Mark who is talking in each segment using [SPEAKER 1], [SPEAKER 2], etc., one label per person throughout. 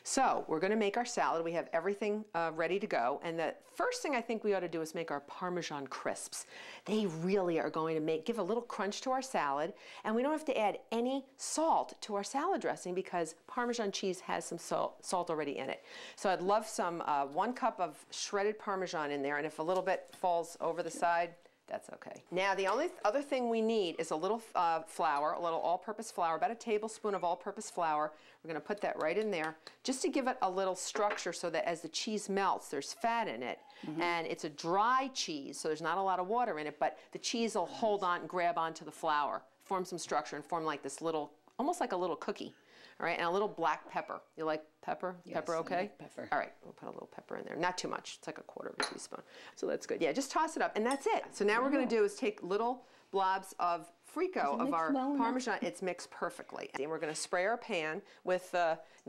[SPEAKER 1] So we're going to make our salad. We have everything ready to go. And the first thing I think we ought to do is make our Parmesan crisps. They really are going to give a little crunch to our salad. And we don't have to add any salt to our salad dressing because Parmesan cheese has some salt already in it. So I'd love some 1 cup of shredded Parmesan in there. And if a little bit falls over the side, that's okay. Now the only other thing we need is a little flour, a little all-purpose flour, about a tablespoon of all-purpose flour. We're going to put that right in there just to give it a little structure so that as the cheese melts, there's fat in it. And it's a dry cheese, so there's not a lot of water in it, but the cheese will hold on and grab onto the flour, form some structure, and form like this little, almost like a little cookie. All right, and a little black pepper. You like pepper?
[SPEAKER 2] Yes,
[SPEAKER 1] pepper okay?
[SPEAKER 2] I like pepper.
[SPEAKER 1] All right, we'll put a little pepper in there. Not too much. It's like a 1/4 teaspoon. So that's good. Yeah, just toss it up, and that's it. So now we're going to do is take little blobs of Frico of our Parmesan. It's mixed perfectly. And we're going to spray our pan with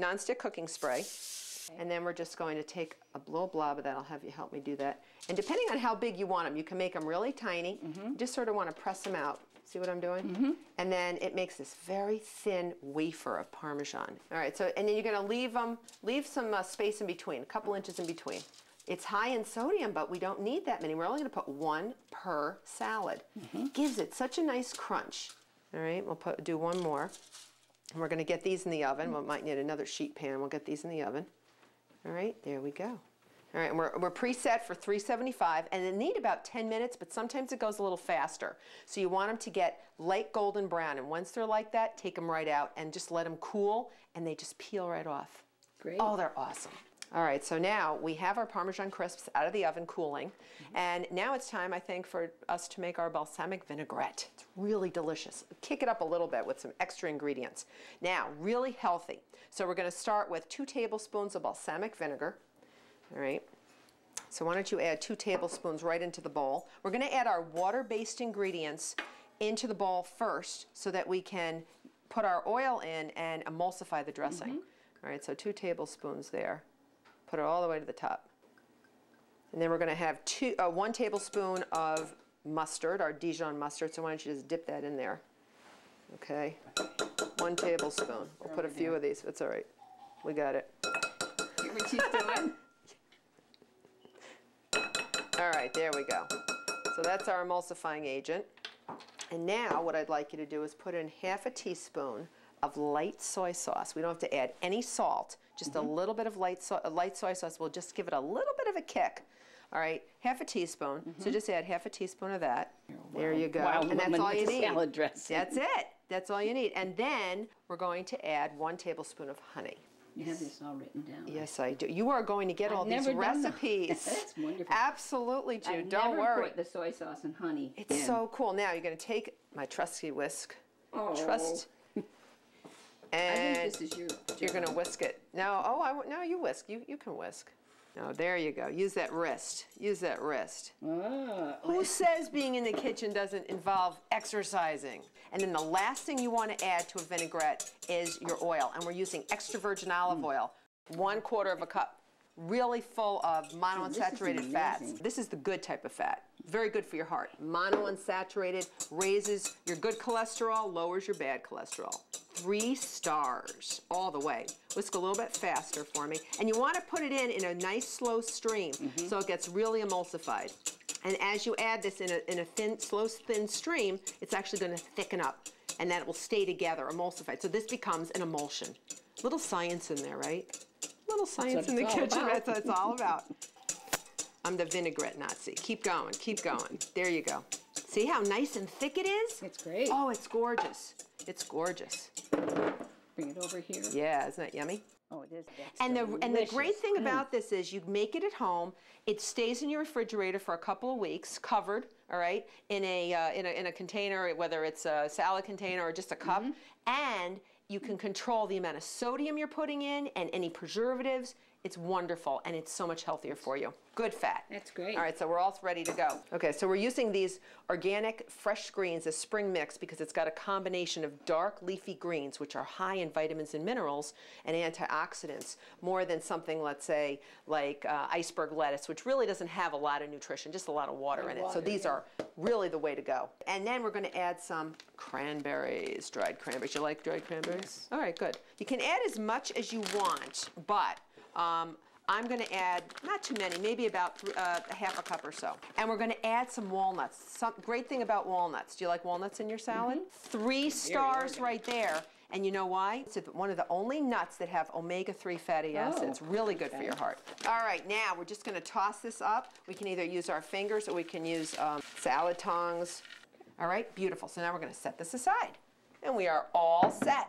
[SPEAKER 1] nonstick cooking spray. And then we're just going to take a little blob of that. I'll have you help me do that. And depending on how big you want them, you can make them really tiny. You just sort of want to press them out. See what I'm doing? And then it makes this very thin wafer of Parmesan. All right, so, and then you're going to leave some space in between, a couple inches in between. It's high in sodium, but we don't need that many. We're only going to put 1 per salad. Gives it such a nice crunch. All right, we'll do 1 more. And we're going to get these in the oven. We might need another sheet pan. We'll get these in the oven. All right, there we go. All right, and we're preset for 375, and they need about 10 minutes, but sometimes it goes a little faster. So you want them to get light golden brown, and once they're like that, take them right out and just let them cool, and they just peel right off.
[SPEAKER 2] Great.
[SPEAKER 1] Oh, they're awesome. All right, so now we have our Parmesan crisps out of the oven cooling, and now it's time, I think, for us to make our balsamic vinaigrette. It's really delicious. Kick it up a little bit with some extra ingredients. Now, really healthy. So we're going to start with 2 tablespoons of balsamic vinegar. All right, so why don't you add 2 tablespoons right into the bowl. We're going to add our water-based ingredients into the bowl first so that we can put our oil in and emulsify the dressing. All right, so 2 tablespoons there. Put it all the way to the top. And then we're going to have 1 tablespoon of mustard, our Dijon mustard, so why don't you just dip that in there. Okay, 1 tablespoon. We'll put a few of these. That's all right. We got it.
[SPEAKER 2] Hear what she's doing?
[SPEAKER 1] All right, there we go. So that's our emulsifying agent. And now what I'd like you to do is put in ½ a teaspoon of light soy sauce. We don't have to add any salt, just a little bit of light soy sauce will just give it a little bit of a kick. All right, ½ a teaspoon. So just add ½ a teaspoon of that. There you go.
[SPEAKER 2] Wow,
[SPEAKER 1] and that's all you need.
[SPEAKER 2] Salad dressing.
[SPEAKER 1] That's it. That's all you need. And then we're going to add 1 tablespoon of honey.
[SPEAKER 2] You have this all written down.
[SPEAKER 1] Yes, I do. You are going to get all these recipes.
[SPEAKER 2] That's wonderful.
[SPEAKER 1] Absolutely, Jude. Don't worry.
[SPEAKER 2] I've never put the soy sauce and honey in.
[SPEAKER 1] It's so cool. Now you're going to take my trusty whisk. And
[SPEAKER 2] I think this is your job.
[SPEAKER 1] You're going to whisk it. No, no, you whisk. You can whisk. No, there you go. Use that wrist. Use that wrist. Who says being in the kitchen doesn't involve exercising? And then the last thing you want to add to a vinaigrette is your oil. And we're using extra virgin olive oil, 1/4 of a cup. Really full of monounsaturated fats. This is the good type of fat. Very good for your heart. Monounsaturated raises your good cholesterol, lowers your bad cholesterol. 3 stars all the way. Whisk a little bit faster for me. And you want to put it in a nice slow stream so it gets really emulsified. And as you add this in a thin, slow, thin stream, it's actually going to thicken up. And then it will stay together, emulsified. So this becomes an emulsion. Little science in there, right? Little science in the kitchen. That's what it's all about. I'm the vinaigrette Nazi. Keep going, keep going. There you go. See how nice and thick it is?
[SPEAKER 2] It's great.
[SPEAKER 1] Oh, it's gorgeous. It's gorgeous.
[SPEAKER 2] Bring it over here.
[SPEAKER 1] Yeah, isn't that yummy?
[SPEAKER 2] Oh, it is.
[SPEAKER 1] And the great thing about this is you make it at home. It stays in your refrigerator for a couple of weeks, covered, all right, in a container, whether it's a salad container or just a cup, and you can control the amount of sodium you're putting in and any preservatives. It's wonderful, and it's so much healthier for you. Good fat.
[SPEAKER 2] That's great.
[SPEAKER 1] All right, so we're all ready to go. Okay, so we're using these organic fresh greens as spring mix because it's got a combination of dark leafy greens, which are high in vitamins and minerals and antioxidants, more than something, let's say, like iceberg lettuce, which really doesn't have a lot of nutrition, just a lot of water in it. So these are really the way to go. And then we're going to add some cranberries, dried cranberries. You like dried cranberries?
[SPEAKER 2] Yes.
[SPEAKER 1] All right, good. You can add as much as you want, but I'm going to add, not too many, maybe about half a cup or so. And we're going to add some walnuts. Some great thing about walnuts. Do you like walnuts in your salad? 3 stars right there. And you know why? It's one of the only nuts that have omega-3 fatty acids. Really good for your heart. All right, now we're just going to toss this up. We can either use our fingers or we can use salad tongs. All right, beautiful. So now we're going to set this aside. And we are all set.